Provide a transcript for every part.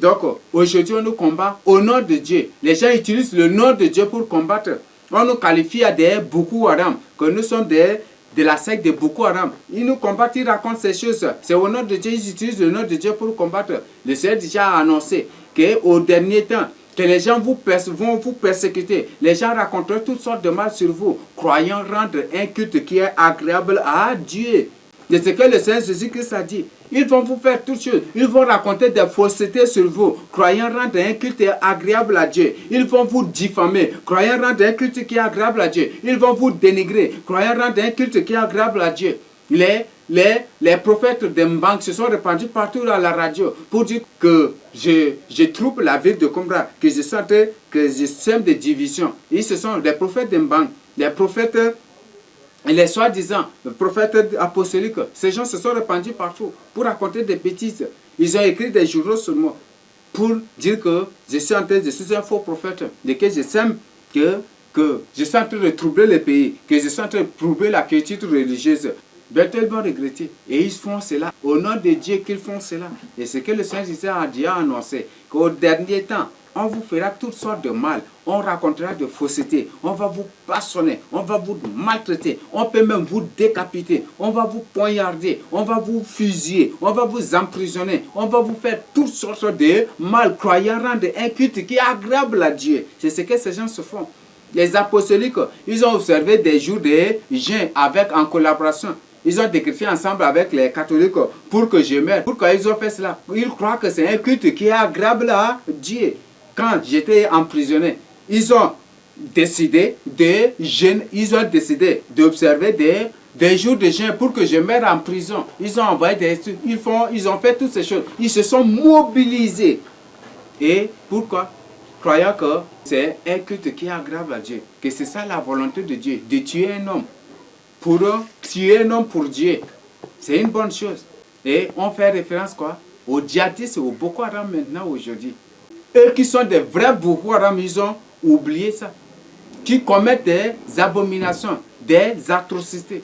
Donc, aujourd'hui, on nous combat au nom de Dieu. Les gens utilisent le nom de Dieu pour combattre. On nous qualifie à des Boko Haram, que nous sommes de la secte de Boko Haram. Ils nous combattent, ils racontent ces choses. C'est au nom de Dieu, ils utilisent le nom de Dieu pour combattre. Le Seigneur déjà a annoncé qu'au dernier temps, que les gens vont vous persécuter. Les gens raconteront toutes sortes de mal sur vous, croyant rendre un culte qui est agréable à Dieu. C'est ce que le Seigneur Jésus-Christ a dit. Ils vont vous faire toutes choses. Ils vont raconter des faussetés sur vous, croyant rendre un culte agréable à Dieu. Ils vont vous diffamer, croyant rendre un culte qui est agréable à Dieu. Ils vont vous dénigrer, croyant rendre un culte qui est agréable à Dieu. Les prophètes de Mbang se sont répandus partout à la radio pour dire que je trouble la ville de Kombra, que je sème des divisions. Ils ce sont des prophètes de Mbang, des prophètes, les soi-disant prophètes apostoliques. Ces gens se sont répandus partout pour raconter des bêtises. Ils ont écrit des journaux sur moi pour dire que je suis un faux prophète, de que je sème que je suis en train de troubler le pays, que je suis en train de troubler la quiétude religieuse. Bethel vont regretter. Et ils font cela. Au nom de Dieu qu'ils font cela. Et c'est que le Seigneur Jésus a déjà annoncé qu'au dernier temps, on vous fera toutes sortes de mal. On racontera de faussetés. On va vous passionner. On va vous maltraiter. On peut même vous décapiter. On va vous poignarder. On va vous fusiller. On va vous emprisonner. On va vous faire toutes sortes de mal, croyant rendre un culte qui est agréable à Dieu. C'est ce que ces gens se font. Les apostoliques, ils ont observé des jours de jeûne en collaboration. Ils ont décrété ensemble avec les catholiques pour que je meure. Pourquoi ils ont fait cela? Ils croient que c'est un culte qui est agréable à Dieu. Quand j'étais emprisonné, ils ont décidé de jeûner, ils ont décidé d'observer des jours de jeûne pour que je meure en prison. Ils ont envoyé ils ont fait toutes ces choses. Ils se sont mobilisés. Et pourquoi? Croyant que c'est un culte qui est agréable à Dieu. Que c'est ça la volonté de Dieu, de tuer un homme. Pour tuer un homme pour Dieu, c'est une bonne chose. Et on fait référence quoi? Aux djihadistes et aux Boko Haram maintenant aujourd'hui. Eux qui sont des vrais Boko Haram, ils ont oublié ça. Qui commettent des abominations, des atrocités.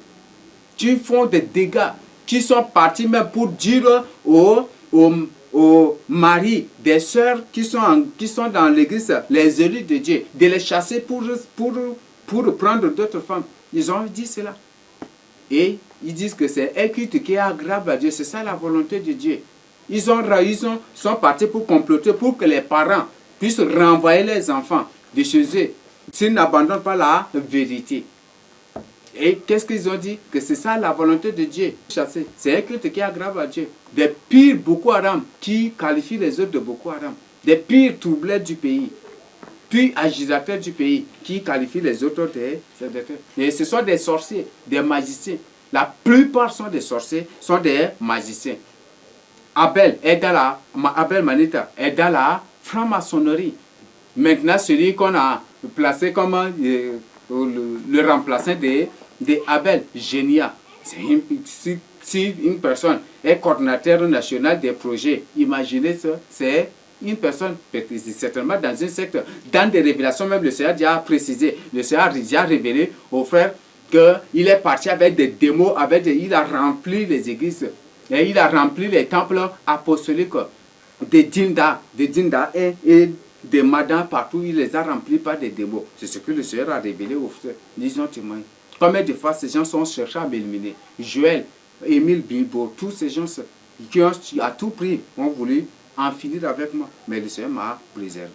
Qui font des dégâts. Qui sont partis même pour dire aux maris des sœurs qui sont dans l'église, les élus de Dieu, de les chasser pour prendre d'autres femmes. Ils ont dit cela. Et ils disent que c'est un culte qui est agréable à Dieu. C'est ça la volonté de Dieu. Ils sont partis pour comploter pour que les parents puissent renvoyer les enfants de chez eux s'ils n'abandonnent pas la vérité. Et qu'est-ce qu'ils ont dit? Que c'est ça la volonté de Dieu. C'est un culte qui est agréable à Dieu. Des pires Boko Haram qui qualifient les autres de Boko Haram. Des pires troubleurs du pays. Puis agitateurs du pays qui qualifient les autres des... Et ce sont des sorciers, des magiciens. La plupart sont des sorciers, sont des magiciens. Abel Manita est dans la franc-maçonnerie. Maintenant, celui qu'on a placé comme le remplaçant de Abel, Génia. Si une personne est coordinateur national des projets, imaginez ça, c'est une personne, certainement dans une secte, dans des révélations, même le Seigneur a précisé, le Seigneur a déjà révélé aux frères qu'il est parti avec des démos, il a rempli les églises, et il a rempli les temples apostoliques de Dinda et de Madan partout, il les a remplis par des démos. C'est ce que le Seigneur a révélé aux frères. Ils ont témoigné. Combien de fois ces gens sont cherchés à m'éliminer? Joël, Émile Bilbo, tous ces gens qui ont à tout prix ont voulu en finir avec moi. Mais le Seigneur m'a préservé.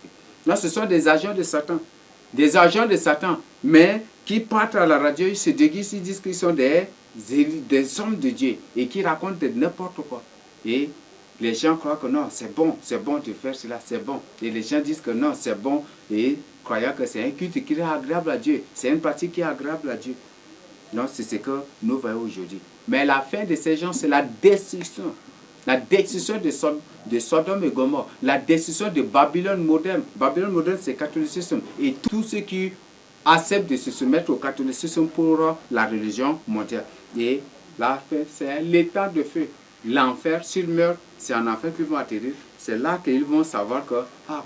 Là, ce sont des agents de Satan. Des agents de Satan, mais qui partent à la radio, ils se déguisent, ils disent qu'ils sont des hommes de Dieu et qui racontent de n'importe quoi. Et les gens croient que non, c'est bon de faire cela, c'est bon. Et les gens disent que non, c'est bon et croyant que c'est un culte qui est agréable à Dieu. C'est une pratique qui est agréable à Dieu. Non, c'est ce que nous voyons aujourd'hui. Mais la fin de ces gens, c'est la destruction. La destruction de Sodome et Gomorrhe. La destruction de Babylone moderne. Babylone moderne, c'est le catholicisme. Et tous ceux qui acceptent de se soumettre au catholicisme pour la religion mondiale. Et la fin, c'est l'état de feu. L'enfer, s'ils meurent, c'est en enfer qu'ils vont atterrir. C'est là qu'ils vont savoir que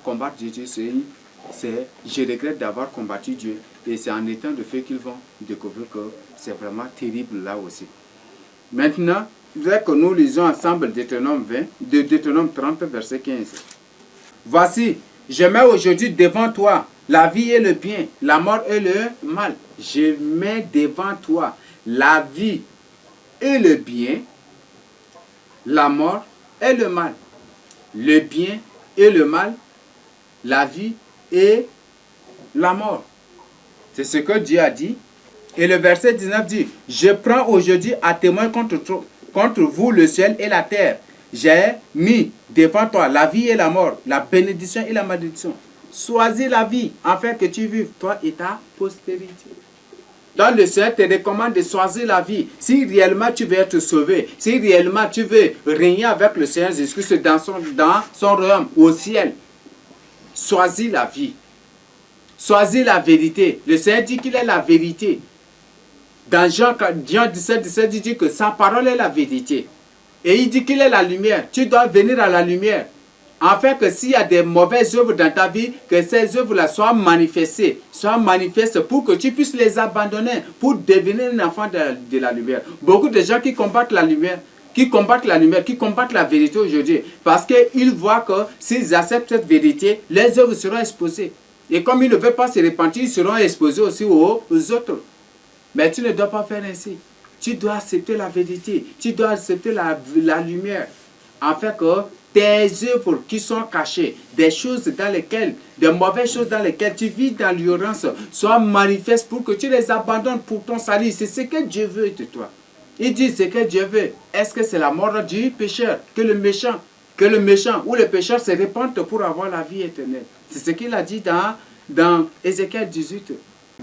combattre Dieu, je regrette d'avoir combattu Dieu. Et c'est en étant de feu qu'ils vont découvrir que c'est vraiment terrible là aussi. Maintenant, je voudrais que nous lisons ensemble Deutéronome 30, verset 15. Voici, je mets aujourd'hui devant toi la vie et le bien, la mort et le mal. Je mets devant toi la vie et le bien, la mort et le mal. Le bien et le mal, la vie et la mort. C'est ce que Dieu a dit. Et le verset 19 dit, je prends aujourd'hui à témoin contre vous le ciel et la terre. J'ai mis devant toi la vie et la mort, la bénédiction et la malédiction. Choisis la vie afin que tu vives, toi et ta postérité. Donc le Seigneur te recommande de choisir la vie. Si réellement tu veux être sauvé, si réellement tu veux régner avec le Seigneur Jésus-Christ dans son royaume au ciel, choisis la vie. Choisis la vérité. Le Seigneur dit qu'il est la vérité. Dans Jean 17, il dit que sa parole est la vérité. Et il dit qu'il est la lumière. Tu dois venir à la lumière. Afin que s'il y a des mauvaises œuvres dans ta vie, que ces œuvres-là soient manifestées pour que tu puisses les abandonner, pour devenir un enfant de la lumière. Beaucoup de gens qui combattent la lumière, qui combattent la vérité aujourd'hui, parce qu'ils voient que s'ils acceptent cette vérité, les œuvres seront exposées. Et comme ils ne veulent pas se repentir, ils seront exposés aussi aux autres. Mais tu ne dois pas faire ainsi. Tu dois accepter la vérité. Tu dois accepter la lumière. Afin que tes œuvres qui sont cachées, des mauvaises choses dans lesquelles tu vis dans l'ignorance, soient manifestes pour que tu les abandonnes pour ton salut. C'est ce que Dieu veut de toi. Il dit ce que Dieu veut. Est-ce que c'est la mort du pécheur? Que le méchant ou le pécheur se répandent pour avoir la vie éternelle. C'est ce qu'il a dit dans Ézéchiel 18,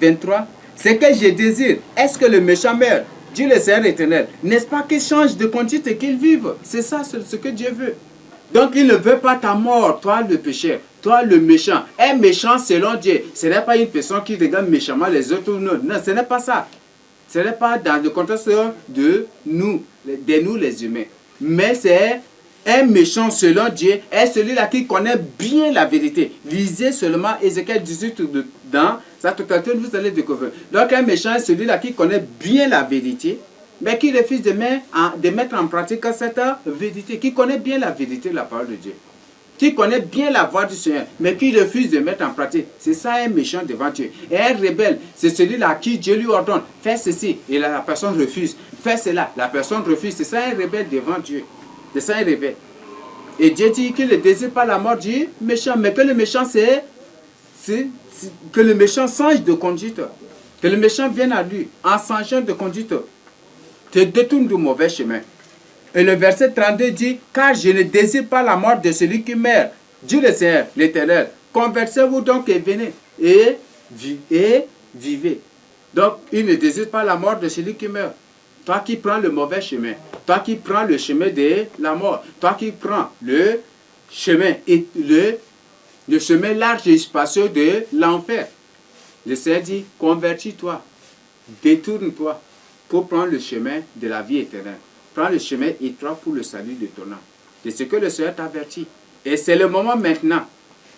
23. Ce que je désire, est-ce que le méchant meurt? Dit le Seigneur éternel. N'est-ce pas qu'il change de conduite et qu'il vive? C'est ça ce que Dieu veut. Donc il ne veut pas ta mort, toi le pécheur, toi le méchant. Un méchant selon Dieu, ce n'est pas une personne qui regarde méchamment les autres. Non, ce n'est pas ça. Ce n'est pas dans le contexte de nous les humains. Mais c'est un méchant selon Dieu est celui-là qui connaît bien la vérité. Lisez seulement Ézéchiel 18 dans sa totalité, vous allez découvrir. Donc un méchant est celui-là qui connaît bien la vérité, mais qui refuse de mettre en pratique cette vérité, qui connaît bien la vérité de la parole de Dieu, qui connaît bien la voix du Seigneur, mais qui refuse de mettre en pratique. C'est ça un méchant devant Dieu. Et un rebelle, c'est celui-là à qui Dieu lui ordonne, fais ceci, et la personne refuse. Fais cela, la personne refuse. C'est ça un rebelle devant Dieu. C'est ça un rebelle. Et Dieu dit qu'il ne désire pas la mort du méchant, mais que le méchant que le méchant change de conduite. Que le méchant vienne à lui en changeant de conduite. Te détourne du mauvais chemin. Et le verset 32 dit, car je ne désire pas la mort de celui qui meurt. Dieu le Seigneur, l'Éternel. Convertissez-vous donc et venez et vivez. Donc, il ne désire pas la mort de celui qui meurt. Toi qui prends le mauvais chemin, toi qui prends le chemin de la mort, toi qui prends le chemin le chemin large et spacieux de l'enfer. Le Seigneur dit, convertis-toi, détourne-toi pour prendre le chemin de la vie éternelle. Prends le chemin étroit pour le salut de ton âme. C'est ce que le Seigneur t'avertit. Et c'est le moment maintenant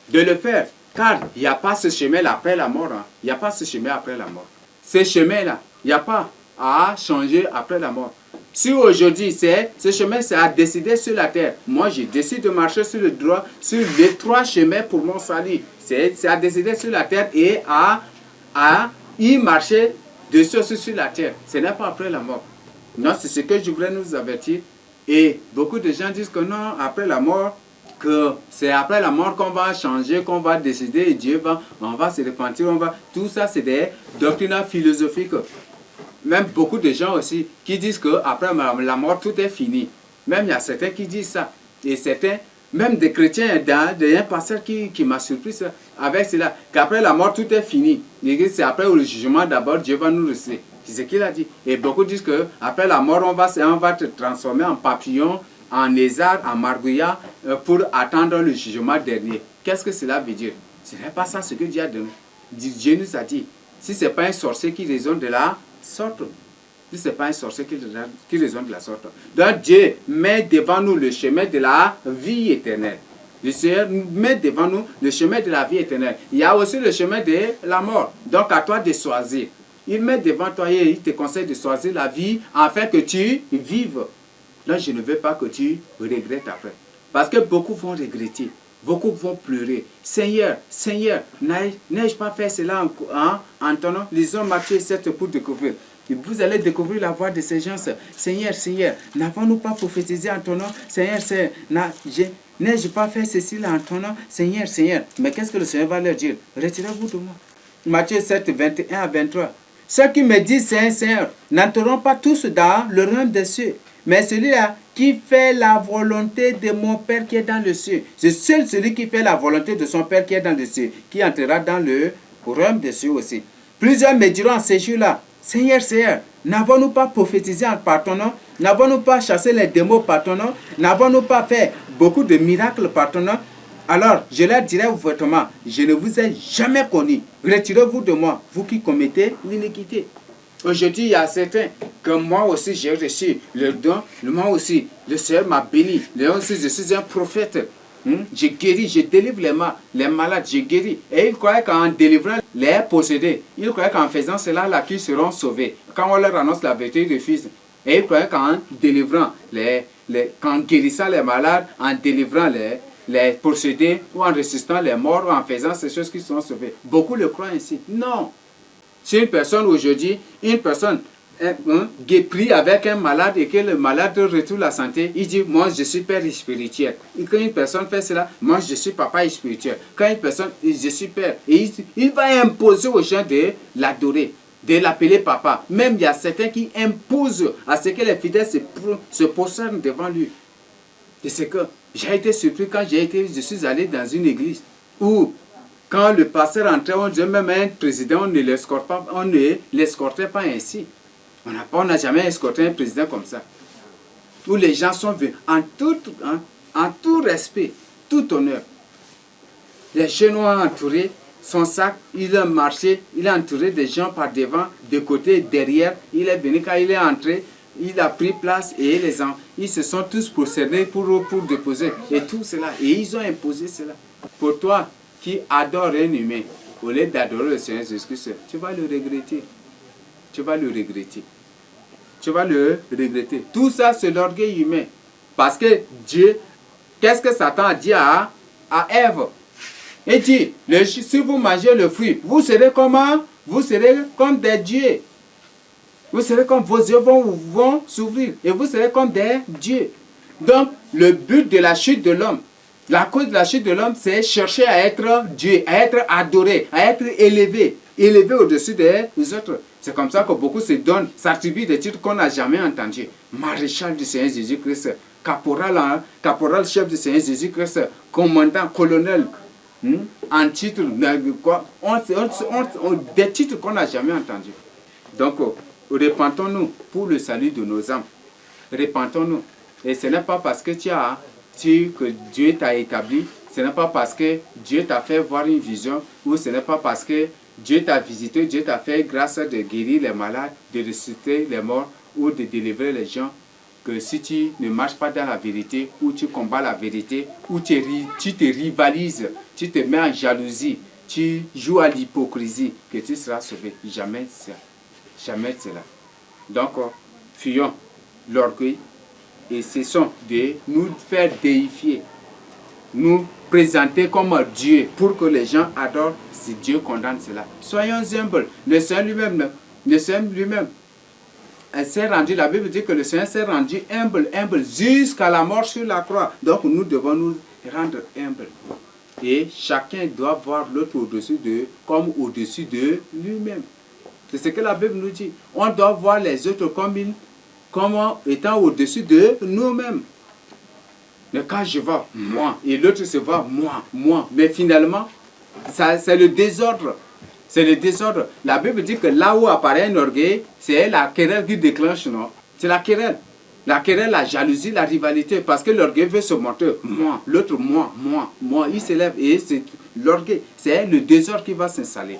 de le faire. Car il n'y a pas ce chemin-là après la mort. Il n'y a pas ce chemin après la mort. Ce chemin-là, il n'y a pas à changer après la mort. Si aujourd'hui, ce chemin, c'est à décider sur la terre. Moi, je décide de marcher sur les trois chemins pour mon salut. C'est à décider sur la terre et à y marcher dessus sur la terre. Ce n'est pas après la mort. Non, c'est ce que je voulais nous avertir. Et beaucoup de gens disent que non, après la mort, que c'est après la mort qu'on va changer, qu'on va décider, et Dieu on va se repentir, tout ça c'est des doctrines philosophiques. Même beaucoup de gens aussi qui disent qu'après la mort tout est fini. Même il y a certains qui disent ça. Et certains, même des chrétiens, il y a un pasteur qui m'a surpris ça, avec cela, qu'après la mort tout est fini. C'est après le jugement d'abord, Dieu va nous recevoir. C'est ce qu'il a dit. Et beaucoup disent qu'après la mort, on va te transformer en papillon, en lézard, en margouillat, pour attendre le jugement dernier. Qu'est-ce que cela veut dire? Ce n'est pas ça ce que Dieu a donné. Dieu nous a dit, si ce n'est pas un sorcier qui raisonne de la sorte, si ce n'est pas un sorcier qui raisonne de la sorte. Donc Dieu met devant nous le chemin de la vie éternelle. Le Seigneur met devant nous le chemin de la vie éternelle. Il y a aussi le chemin de la mort. Donc à toi de choisir. Il met devant toi et il te conseille de choisir la vie afin que tu vives. Là, je ne veux pas que tu regrettes après. Parce que beaucoup vont regretter. Beaucoup vont pleurer. Seigneur, Seigneur, n'ai-je pas fait cela en ton nom? Lisons Matthieu 7 pour découvrir. Et vous allez découvrir la voix de ces gens. Seigneur, Seigneur, n'avons-nous pas prophétisé en ton nom? Seigneur, Seigneur, n'ai-je pas fait ceci là en ton nom? Seigneur, Seigneur. Mais qu'est-ce que le Seigneur va leur dire? Retirez-vous de moi. Matthieu 7, 21 à 23. Ceux qui me disent Seigneur, Seigneur, n'entreront pas tous dans le royaume des cieux, mais celui-là qui fait la volonté de mon Père qui est dans le cieux. C'est seul celui qui fait la volonté de son Père qui est dans le cieux, qui entrera dans le royaume des cieux aussi. Plusieurs me diront en ces jours-là, Seigneur, Seigneur, n'avons-nous pas prophétisé par ton nom? N'avons-nous pas chassé les démons par ton nom? N'avons-nous pas fait beaucoup de miracles par ton nom? Alors, je leur dirai ouvertement, je ne vous ai jamais connu. Retirez-vous de moi, vous qui commettez l'iniquité. Aujourd'hui, il y a certains que moi aussi j'ai reçu le don. Moi aussi, le Seigneur m'a béni. Moi aussi, je suis un prophète. Je guéris, je délivre les malades, je guéris. Et ils croyaient qu'en délivrant les possédés, ils croyaient qu'en faisant cela, là, qu'ils seront sauvés. Quand on leur annonce la vérité, ils refusent. Et ils croyaient qu'en délivrant qu'en guérissant les malades, en délivrant les possédés, ou en ressuscitant les morts, ou en faisant ces choses qui sont sauvées. Beaucoup le croient ainsi. Non. Si une personne aujourd'hui, prie avec un malade et que le malade retrouve la santé, il dit, moi je suis père spirituel. Et quand une personne fait cela, moi je suis papa spirituel. Quand une personne, je suis père. Et il va imposer aux gens de l'adorer, de l'appeler papa. Même il y a certains qui imposent à ce que les fidèles se prosternent devant lui. Et c'est que j'ai été surpris quand je suis allé dans une église où quand le pasteur entrait, on disait même un président, on ne l'escortait pas ainsi. On n'a jamais escorté un président comme ça. Où les gens sont venus en tout respect, tout honneur. Les jeunes ont entouré son sac, il a marché, il a entouré des gens par devant, de côté, derrière. Il est venu, quand il est entré, il a pris place et ils se sont tous procédés pour déposer. Et tout cela. Et ils ont imposé cela. Pour toi, qui adore un humain, au lieu d'adorer le Seigneur Jésus-Christ, tu vas le regretter. Tu vas le regretter. Tu vas le regretter. Tout ça, c'est l'orgueil humain. Parce que Dieu, qu'est-ce que Satan a dit à Ève? Il dit, si vous mangez le fruit, vous serez comment? Vous serez comme des dieux. Vous serez comme vos yeux vont s'ouvrir. Et vous serez comme des dieux. Donc, le but de la chute de l'homme, la cause de la chute de l'homme, c'est chercher à être Dieu, à être adoré, à être élevé au-dessus des autres. C'est comme ça que beaucoup se donnent, s'attribuent des titres qu'on n'a jamais entendus. Maréchal du Seigneur Jésus-Christ, caporal chef du Seigneur Jésus-Christ, commandant, colonel, en titre, des titres qu'on n'a jamais entendus. Donc, repentons-nous pour le salut de nos âmes. Repentons-nous. Et ce n'est pas parce que que Dieu t'a établi, ce n'est pas parce que Dieu t'a fait voir une vision, ou ce n'est pas parce que Dieu t'a visité, Dieu t'a fait grâce de guérir les malades, de ressusciter les morts, ou de délivrer les gens, que si tu ne marches pas dans la vérité, ou tu combats la vérité, ou tu te rivalises, tu te mets en jalousie, tu joues à l'hypocrisie, que tu seras sauvé. Jamais cela. Jamais cela. Donc, fuyons l'orgueil et cessons de nous faire déifier, nous présenter comme Dieu pour que les gens adorent si Dieu condamne cela. Soyons humbles. Le Seigneur lui-même s'est rendu, la Bible dit que le Seigneur s'est rendu humble jusqu'à la mort sur la croix. Donc nous devons nous rendre humbles. Et chacun doit voir l'autre comme au-dessus de lui-même. C'est ce que la Bible nous dit. On doit voir les autres comme étant au-dessus de nous-mêmes. Mais quand je vois moi, et l'autre se voit moi. Mais finalement, c'est le désordre. C'est le désordre. La Bible dit que là où apparaît un orgueil, c'est la querelle qui déclenche, non? C'est la querelle. La querelle, la jalousie, la rivalité. Parce que l'orgueil veut se montrer. Moi, l'autre, moi. Il s'élève et c'est l'orgueil. C'est le désordre qui va s'installer.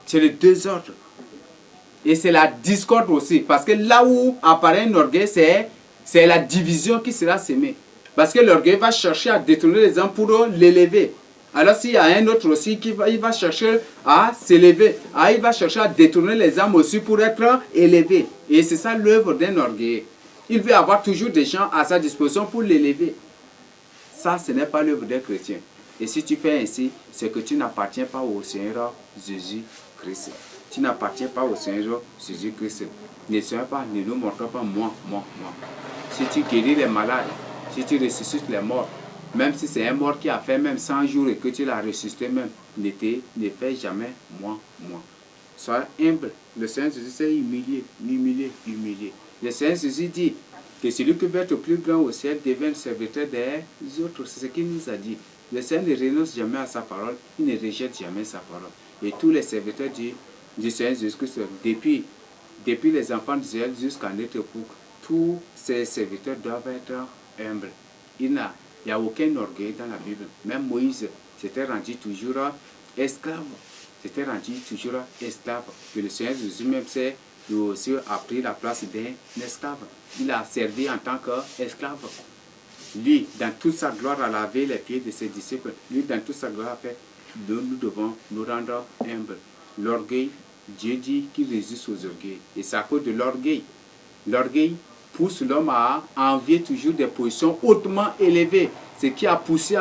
C'est le désordre. Et c'est la discorde aussi. Parce que là où apparaît un orgueil, c'est la division qui sera sémée. Parce que l'orgueil va chercher à détourner les hommes pour l'élever. Alors s'il y a un autre aussi il va chercher à s'élever. Il va chercher à détourner les âmes aussi pour être élevé. Et c'est ça l'œuvre d'un orgueil. Il veut avoir toujours des gens à sa disposition pour l'élever. Ça, ce n'est pas l'œuvre d'un chrétien. Et si tu fais ainsi, c'est que tu n'appartiens pas au Seigneur Jésus-Christ. Tu n'appartiens pas au Seigneur Jésus-Christ. Ne sois pas, ne nous montre pas moi. Si tu guéris les malades, si tu ressuscites les morts, même si c'est un mort qui a fait même 100 jours et que tu l'as ressuscité même, ne fais jamais moi. Sois humble. Le Seigneur Jésus s'est humilié. Le Seigneur Jésus dit que celui qui veut être plus grand au ciel devienne serviteur des autres. C'est ce qu'il nous a dit. Le Seigneur ne renonce jamais à sa parole, il ne rejette jamais sa parole. Et tous les serviteurs du Seigneur Jésus-Christ, depuis les enfants d'Israël jusqu'à notre époque, tous ces serviteurs doivent être humbles. Il n'y a aucun orgueil dans la Bible. Même Moïse s'était rendu toujours esclave. Et le Seigneur Jésus même s'est aussi a pris la place d'un esclave. Il a servi en tant qu'esclave. Lui, dans toute sa gloire, a lavé les pieds de ses disciples. Lui, dans toute sa gloire, a fait. Nous devons nous rendre humbles. L'orgueil, Dieu dit qu'il résiste aux orgueils. Et c'est à cause de l'orgueil. L'orgueil pousse l'homme à envier toujours des positions hautement élevées. Ce qui a poussé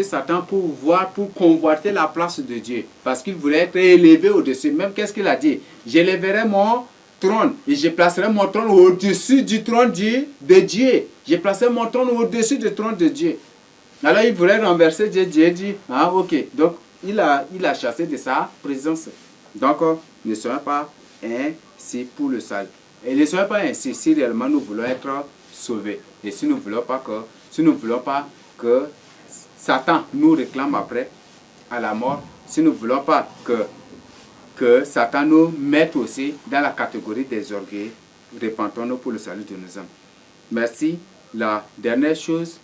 Satan pour convoiter la place de Dieu. Parce qu'il voulait être élevé au-dessus. Même qu'est-ce qu'il a dit? J'élèverai mon trône et je placerai mon trône au-dessus du trône de Dieu. Je placerai mon trône au-dessus du trône de Dieu. Alors il voulait renverser Dieu. Dieu dit, ah ok. Donc il a chassé de sa présence. Donc ne soyons pas ainsi pour le salut. Et ne soyons pas ainsi si réellement nous voulons être sauvés. Et si nous ne voulons pas que Satan nous réclame après à la mort, si nous ne voulons pas que Satan nous mette aussi dans la catégorie des orgueils, repentons-nous pour le salut de nos âmes. Merci. La dernière chose,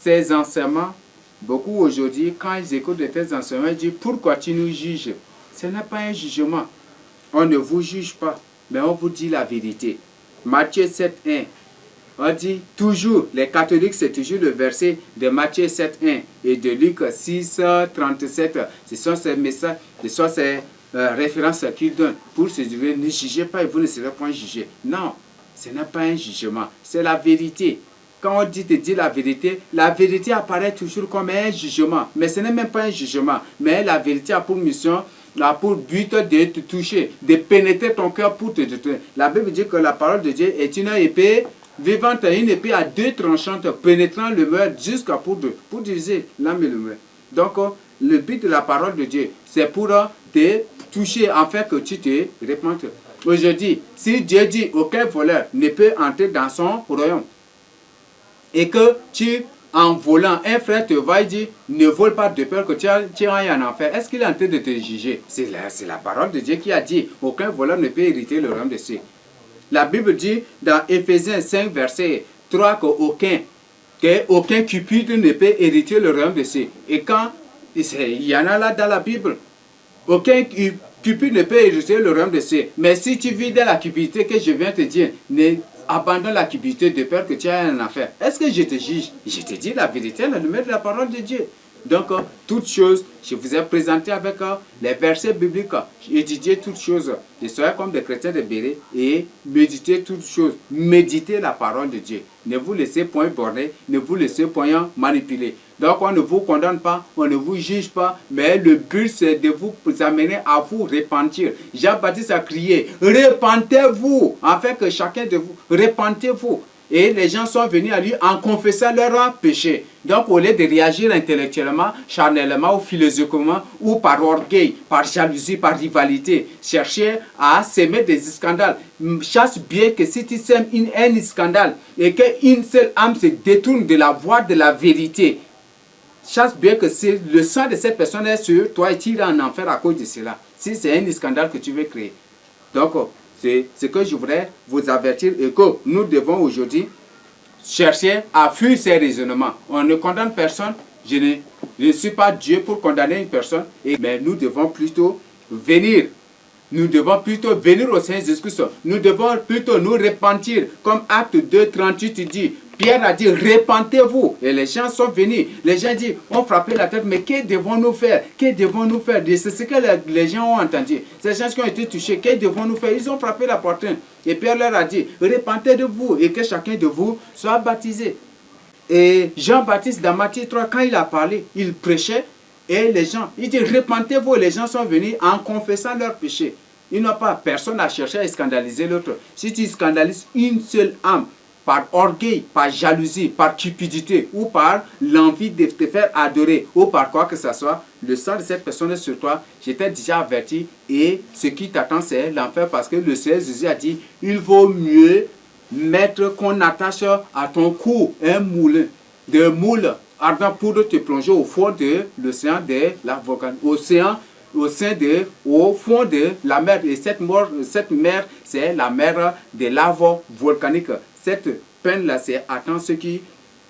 ces enseignements, beaucoup aujourd'hui, quand ils écoutent de tes enseignements, ils disent, pourquoi tu nous juges? Ce n'est pas un jugement. On ne vous juge pas, mais on vous dit la vérité. Matthieu 7.1. On dit toujours, les catholiques, c'est toujours le verset de Matthieu 7.1 et de Luc 6.37. Ce sont ces messages, ce sont ces références qu'ils donnent pour se dire, ne jugez pas et vous ne serez point jugés. Non, ce n'est pas un jugement, c'est la vérité. Quand on dit de dire la vérité apparaît toujours comme un jugement. Mais ce n'est même pas un jugement. Mais la vérité a pour mission, a pour but de te toucher, de pénétrer ton cœur pour te détruire. La Bible dit que la parole de Dieu est une épée vivante, une épée à deux tranchantes, pénétrant le meurtre jusqu'à pour diviser l'âme et le meurtre. Donc, le but de la parole de Dieu, c'est pour te toucher, afin que tu te répandes. Aujourd'hui, si Dieu dit aucun voleur ne peut entrer dans son royaume, et que tu, en volant, un frère te va et dit, ne vole pas de peur que tu ailles en enfer. Est-ce qu'il est en train de te juger? C'est la parole de Dieu qui a dit, aucun voleur ne peut hériter le royaume de Dieu. La Bible dit dans Éphésiens 5, verset 3, qu'aucun cupide ne peut hériter le royaume de Dieu. Et quand, il y en a là dans la Bible, aucun cupide ne peut hériter le royaume de Dieu. Mais si tu vis dans la cupidité que je viens te dire, abandonne la cupidité de peur que tu aies un affaire. Est-ce que je te juge? Je te dis la vérité, la lumière de la parole de Dieu. Donc, toutes choses, je vous ai présenté avec les versets bibliques. Étudiez toutes choses. Et soyez comme des chrétiens de Béret et méditez toutes choses. Méditez la parole de Dieu. Ne vous laissez point border, ne vous laissez point manipuler. Donc, on ne vous condamne pas, on ne vous juge pas, mais le but, c'est de vous amener à vous repentir. Jean-Baptiste a crié, repentez-vous, afin que chacun de vous, repentez-vous. Et les gens sont venus à lui en confessant leurs péchés. Donc, au lieu de réagir intellectuellement, charnellement ou philosophiquement, ou par orgueil, par jalousie, par rivalité, chercher à s'aimer des scandales. Chasse bien que si tu sèmes un scandale et qu'une seule âme se détourne de la voie de la vérité, chasse bien que le sang de cette personne est sur toi et tu iras en enfer à cause de cela. Si c'est un scandale que tu veux créer. Donc, c'est ce que je voudrais vous avertir et que nous devons aujourd'hui chercher à fuir ces raisonnements. On ne condamne personne. Je ne suis pas Dieu pour condamner une personne. Mais nous devons plutôt venir. Nous devons plutôt venir au Seigneur Jésus-Christ. Nous devons plutôt nous repentir. Comme Acte 2, 38 dit. Pierre a dit, repentez-vous. Et les gens sont venus. Les gens disent, on frappait la tête, mais que devons-nous faire? Que devons-nous faire? C'est ce que les gens ont entendu. Ces gens qui ont été touchés, que devons-nous faire? Ils ont frappé la poitrine. Et Pierre leur a dit, repentez de vous et que chacun de vous soit baptisé. Et Jean-Baptiste, dans Matthieu 3, quand il a parlé, il prêchait et les gens, il dit repentez-vous. Les gens sont venus en confessant leurs péchés. Ils n'ont pas, personne n'a cherché à scandaliser l'autre. Si tu scandalises une seule âme, par orgueil, par jalousie, par cupidité ou par l'envie de te faire adorer ou par quoi que ce soit, le sang de cette personne est sur toi. J'étais déjà averti et ce qui t'attend c'est l'enfer parce que le Seigneur Jésus a dit il vaut mieux mettre qu'on attache à ton cou un moulin, de moule ardent pour te plonger au fond de l'océan de la volcanique, au fond de la mer. Et cette mer, c'est la mer de lave volcanique. Cette peine-là, c'est attendre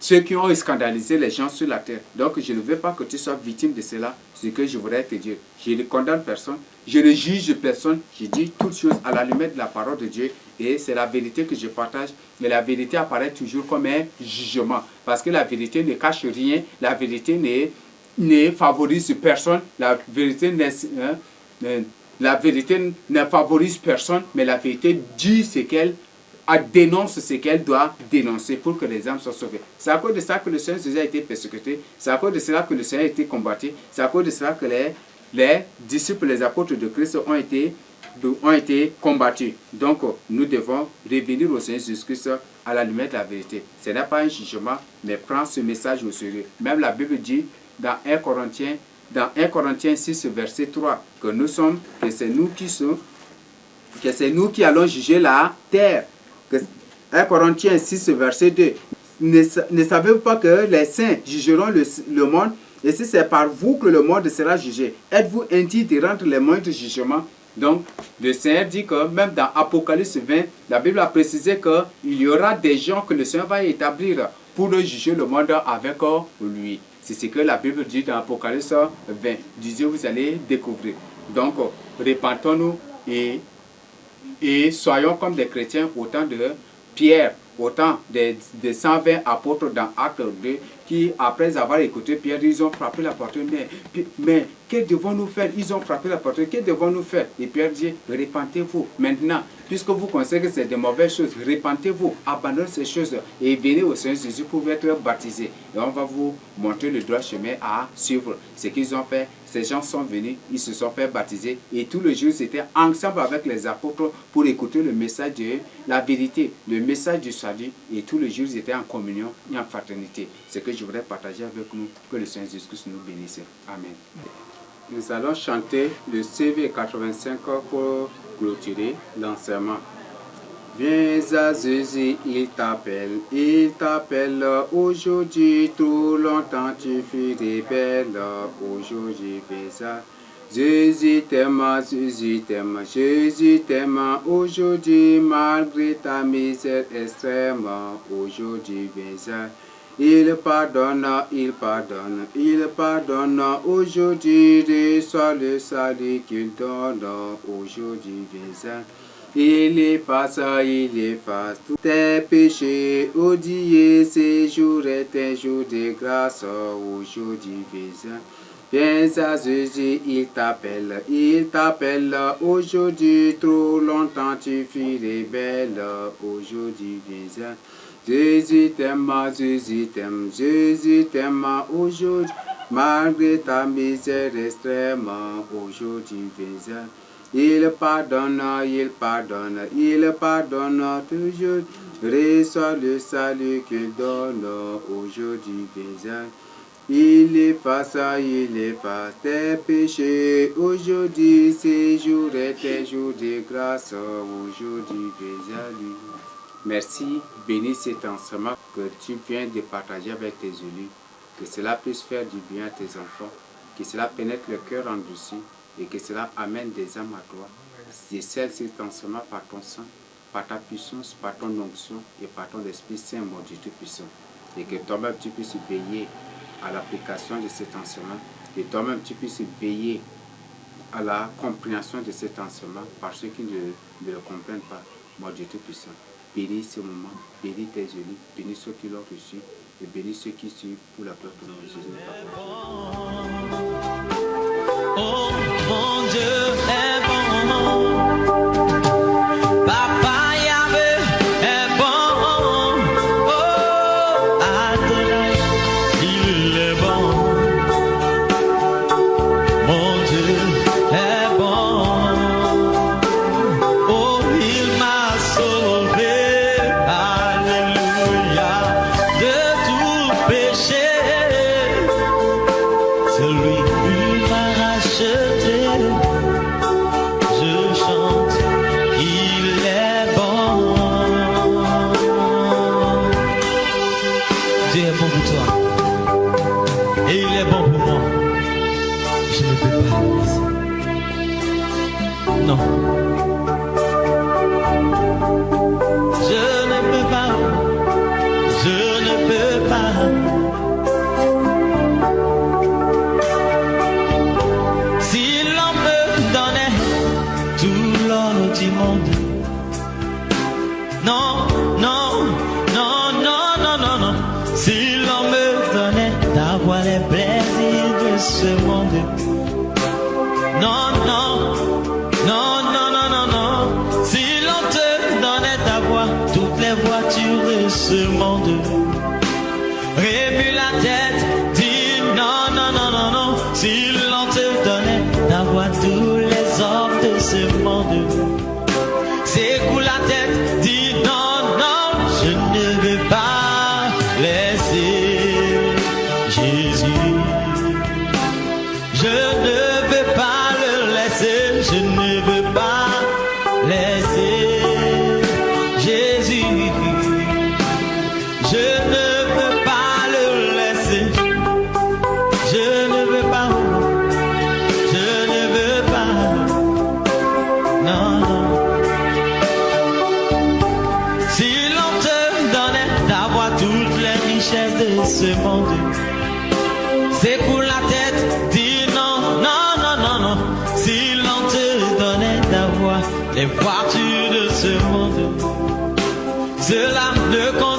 ceux qui ont scandalisé les gens sur la terre. Donc, je ne veux pas que tu sois victime de cela. Ce que je voudrais te dire. Je ne condamne personne. Je ne juge personne. Je dis toutes choses à la lumière de la parole de Dieu. Et c'est la vérité que je partage. Mais la vérité apparaît toujours comme un jugement. Parce que la vérité ne cache rien. La vérité ne favorise personne. La vérité ne favorise personne. Mais la vérité dit ce qu'elle dénonce ce qu'elle doit dénoncer pour que les âmes soient sauvées. C'est à cause de ça que le Seigneur Jésus a été persécuté. C'est à cause de cela que le Seigneur a été combattu. C'est à cause de cela que les disciples, les apôtres de Christ ont été combattus. Donc, nous devons revenir au Seigneur Jésus-Christ à la lumière de la vérité. Ce n'est pas un jugement, mais prends ce message au sérieux. Même la Bible dit dans 1 Corinthiens 6, verset 3, que c'est nous qui allons juger la terre. 1 Corinthiens 6, verset 2. Ne savez-vous pas que les saints jugeront le monde? Et si c'est par vous que le monde sera jugé, êtes-vous indigne de rendre les moindres jugements? Donc, le Seigneur dit que même dans Apocalypse 20, la Bible a précisé qu'il y aura des gens que le Seigneur va établir pour juger le monde avec lui. C'est ce que la Bible dit dans Apocalypse 20. Dieu, vous allez découvrir. Donc, répentons-nous et soyons comme des chrétiens au temps de Pierre, au temps des 120 apôtres dans Acte 2, qui, après avoir écouté Pierre, ils ont frappé la poitrine. Mais que devons-nous faire? Ils ont frappé la poitrine. Que devons-nous faire? Et Pierre dit, repentez-vous. Maintenant, puisque vous considérez que c'est de mauvaises choses, repentez-vous, abandonnez ces choses et venez au Seigneur Jésus pour être baptisé. Et on va vous montrer le droit chemin à suivre. Ce qu'ils ont fait, ces gens sont venus, ils se sont fait baptiser et tous les jours, ils étaient ensemble avec les apôtres pour écouter le message de la vérité, le message du salut. Et tous les jours, ils étaient en communion et en fraternité. C'est ce que je voudrais partager avec nous. Que le Seigneur Jésus nous bénisse. Amen. Nous allons chanter le CV 85 pour clôturer l'enseignement. Viens à Jésus, il t'appelle aujourd'hui, trop longtemps tu fus rebelle, aujourd'hui viens à Jésus t'aime, Jésus t'aime, aujourd'hui malgré ta misère extrême, aujourd'hui viens à il pardonne, aujourd'hui reçois le salut qu'il donne, aujourd'hui viens à il efface tous tes péchés, odiés, ces jours est un jour de grâce, aujourd'hui viens à Jésus, il t'appelle, aujourd'hui, trop longtemps tu fus rebelle, aujourd'hui viens à Jésus t'aime, aujourd'hui, malgré ta misère extrême, aujourd'hui viens à il pardonne toujours, reçois le salut qu'il donne, aujourd'hui viens à il efface tes péchés, aujourd'hui, ces jours est un jour de grâce, aujourd'hui viens à lui. Merci, bénis cet enseignement que tu viens de partager avec tes élus, que cela puisse faire du bien à tes enfants, que cela pénètre le cœur endurci et que cela amène des âmes à toi. Je scelle cet enseignement par ton sang, par ta puissance, par ton onction et par ton Esprit Saint, mon Dieu Tout-Puissant. Et que toi-même tu puisses veiller à l'application de cet enseignement, que toi-même tu puisses veiller à la compréhension de cet enseignement par ceux qui ne le comprennent pas, mon Dieu Tout-Puissant. Bénis ce moment, bénis tes élus, bénis ceux qui l'ont reçu et bénis ceux qui suivent pour la gloire de notre Jésus. Oh mon Dieu est bon. Papa Yahweh est bon. Oh, à non. Je ne peux pas, je ne peux pas. Si l'on me donnait tout l'or du monde, non, non, non, non, non, non, non. Si l'on me donnait d'avoir les plaisirs de ce monde, non, non, non, non, non, non, non. Si l'on te donnait d'avoir toutes les voitures de ce monde, remue la tête, dis non, non, non, non, non. Si l'on te donnait d'avoir tous les hommes de ce monde, secoue la tête, dis non, non, je ne veux pas laisser Jésus. Je ne veux pas le laisser, je ne veux pas laisser Jésus. Je ne veux pas le laisser, je ne veux pas, je ne veux pas, non, non. Si l'on te donnait d'avoir toutes les richesses de ce monde, secoue la tête, dis non, non, non, non, non. Si l'on te donnait d'avoir les voitures de ce monde, cela ne compte